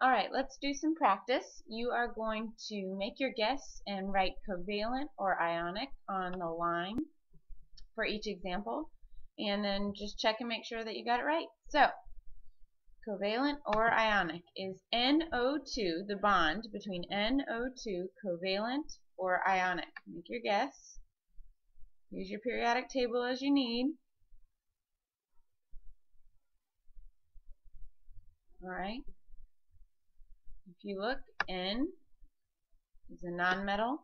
Alright, let's do some practice. You are going to make your guess and write covalent or ionic on the line for each example, and then just check and make sure that you got it right. So, covalent or ionic is NO2, the bond between NO2, covalent or ionic. Make your guess. Use your periodic table as you need. Alright. If you look, N is a nonmetal.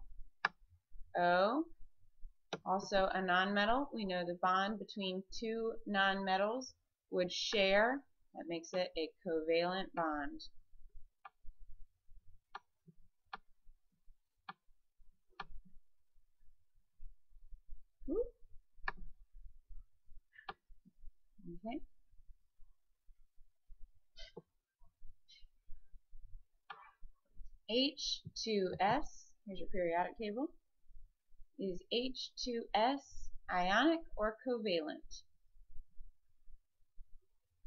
O, also a nonmetal. We know the bond between two nonmetals would share. That makes it a covalent bond. Okay. H2S, here's your periodic table. Is H2S ionic or covalent?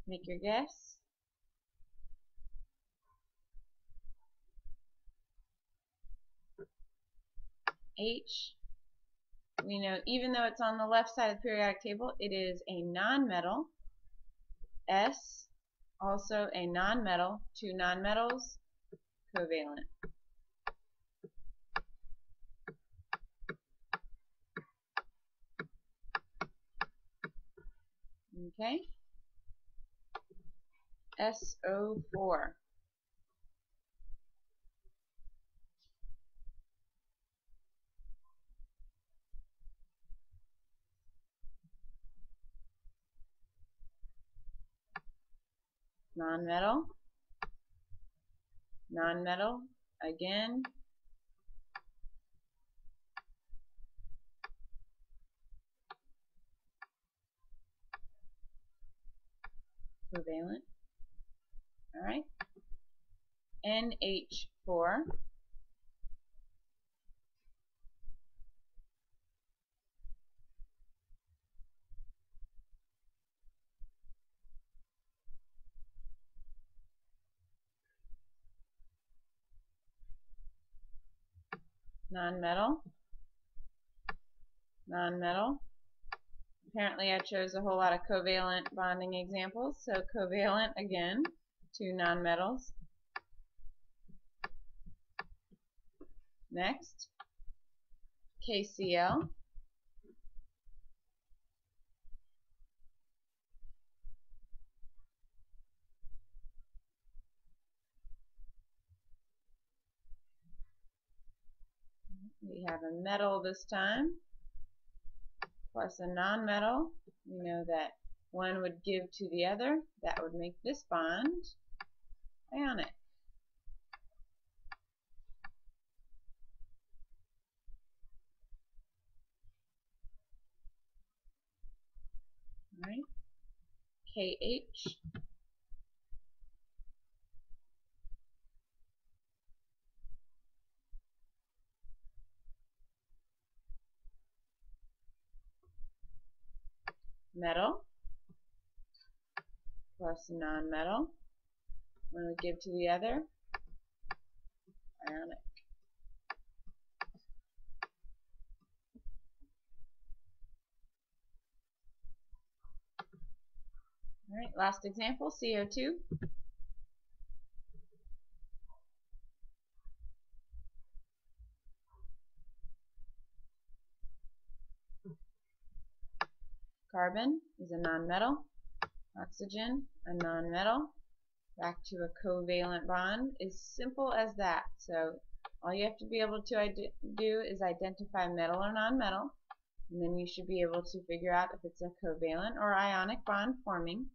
Make your guess. H, we know even though it's on the left side of the periodic table, it is a nonmetal. S, also a nonmetal. Two nonmetals, covalent. Okay. SO4. Nonmetal. Nonmetal again. Covalent. All right. NH4. Nonmetal. Nonmetal. Apparently I chose a whole lot of covalent bonding examples, so covalent again, two nonmetals. Next, KCl. We have a metal this time, plus a nonmetal. We know that one would give to the other. That would make this bond ionic. All right. KH. Metal plus nonmetal. One would give to the other. Ionic. All right, last example, CO2. Carbon is a nonmetal. Oxygen, a nonmetal. Back to a covalent bond. As simple as that. So all you have to be able to do is identify metal or nonmetal, and then you should be able to figure out if it's a covalent or ionic bond forming.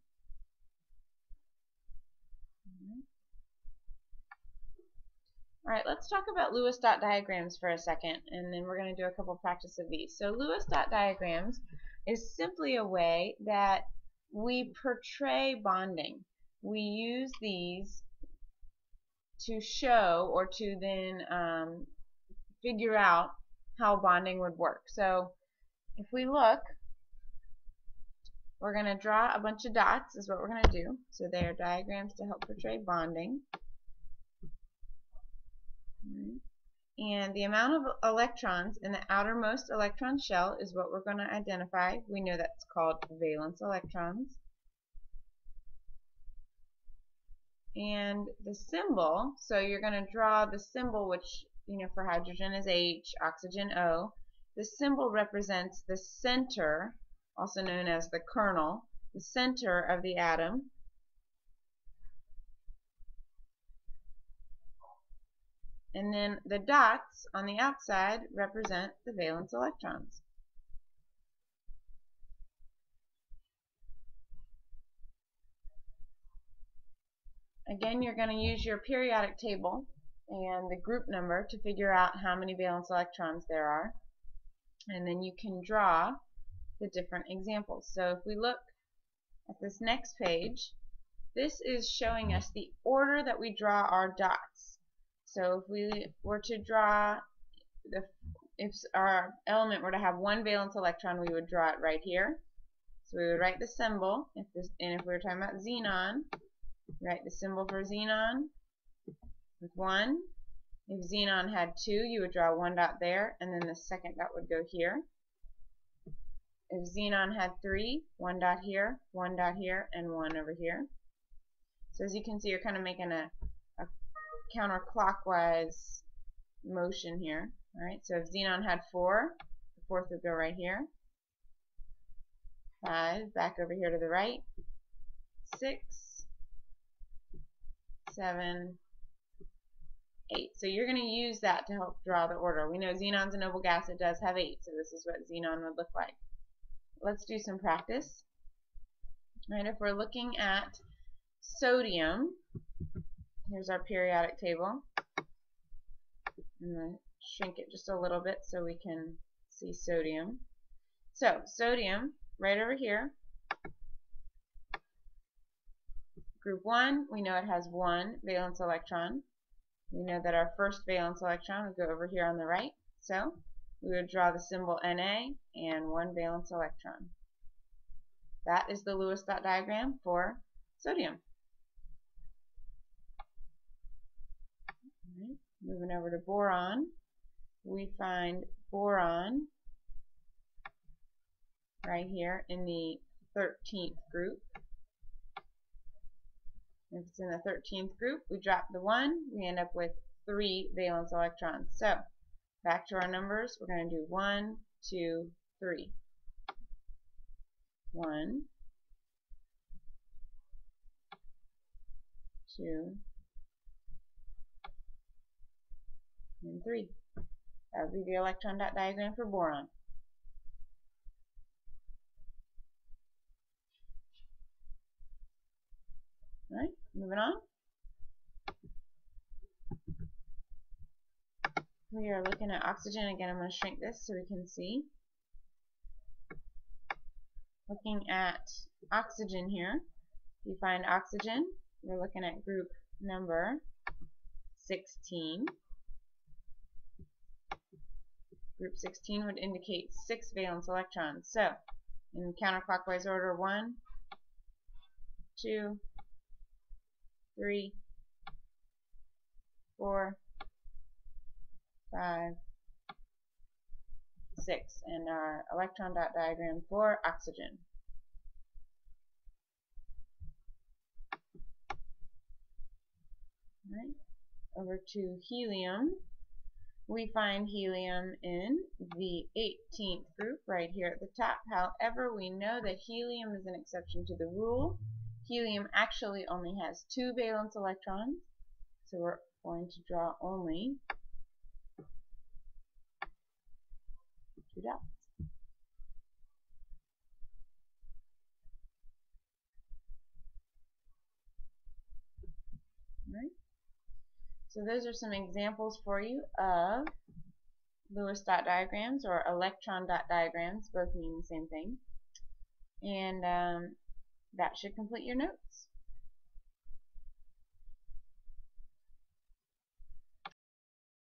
Alright, let's talk about Lewis dot diagrams for a second, and then we're going to do a couple practice of these. So Lewis dot diagrams is simply a way that we portray bonding. We use these to show or to then figure out how bonding would work. So if we look, we're going to draw a bunch of dots is what we're going to do. So they are diagrams to help portray bonding. Right. And the amount of electrons in the outermost electron shell is what we're going to identify. We know that's called valence electrons. And the symbol, so you're going to draw the symbol, which, for hydrogen is H, oxygen O. The symbol represents the center, also known as the kernel, the center of the atom. And then the dots on the outside represent the valence electrons. Again, you're going to use your periodic table and the group number to figure out how many valence electrons there are. And then you can draw the different examples. So if we look at this next page, this is showing us the order that we draw our dots. So if we were to draw, if our element were to have one valence electron, we would draw it right here. So we would write the symbol, and if we were talking about xenon, write the symbol for xenon with 1. If xenon had 2, you would draw one dot there, and then the second dot would go here. If xenon had 3, one dot here, and one over here. So as you can see, you're kind of making a counterclockwise motion here. Alright, so if xenon had 4, the fourth would go right here. 5, back over here to the right. 6, 7, 8. So you're going to use that to help draw the order. We know xenon's a noble gas. It does have 8, so this is what xenon would look like. Let's do some practice. Right, if we're looking at sodium, here's our periodic table. I'm going to shrink it just a little bit so we can see sodium. So sodium, right over here. Group 1, we know it has 1 valence electron. We know that our first valence electron would go over here on the right. So we would draw the symbol Na and 1 valence electron. That is the Lewis dot diagram for sodium. Right. Moving over to boron, we find boron right here in the 13th group. If it's in the 13th group, we drop the 1, we end up with 3 valence electrons. So back to our numbers, we're going to do 1, 2, 3. 1, 2, and 3. That would be the electron dot diagram for boron. Alright, moving on. We are looking at oxygen. Again, I'm going to shrink this so we can see. Looking at oxygen here. If you find oxygen, we're looking at group number 16. Group 16 would indicate 6 valence electrons. So, in counterclockwise order, 1, 2, 3, 4, 5, 6, and our electron dot diagram for oxygen. Right. Over to helium. We find helium in the 18th group right here at the top. However, we know that helium is an exception to the rule. Helium actually only has 2 valence electrons, so we're going to draw only 2 dots. Right. So those are some examples for you of Lewis dot diagrams or electron dot diagrams. Both mean the same thing. And that should complete your notes.